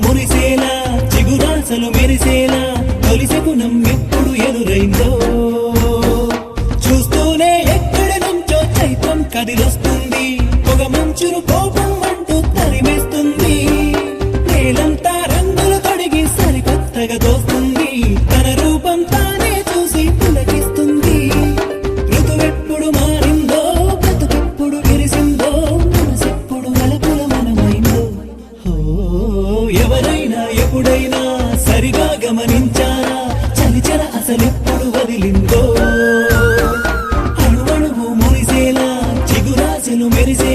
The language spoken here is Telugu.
మురిసేలా చిగురాసలు మెరిసేలా తొలి శకునం ఎప్పుడు ఎదురైందో చూస్తూనే ఎక్కడి నుంచో చైత్రం కదిలొస్తుంది పొగ మంచును కోపం అంటూ తరిమేస్తుంది నేలంతా రంగులు తొడిగి సరికొత్తగా దోస్తుంది తన రూపం తానే చూసి పులకిస్తుంది ఋతువెప్పుడు మారిందో బ్రతుకెప్పుడు విరిసిందో మనసెప్పుడు వలపుల మనమైందో ఎవరైనా ఎప్పుడైనా సరిగా గమనించారా చలిచల అసలెప్పుడు వదిలిందో అణువణువు మురిసేలా చిగురాశలు మెరిసే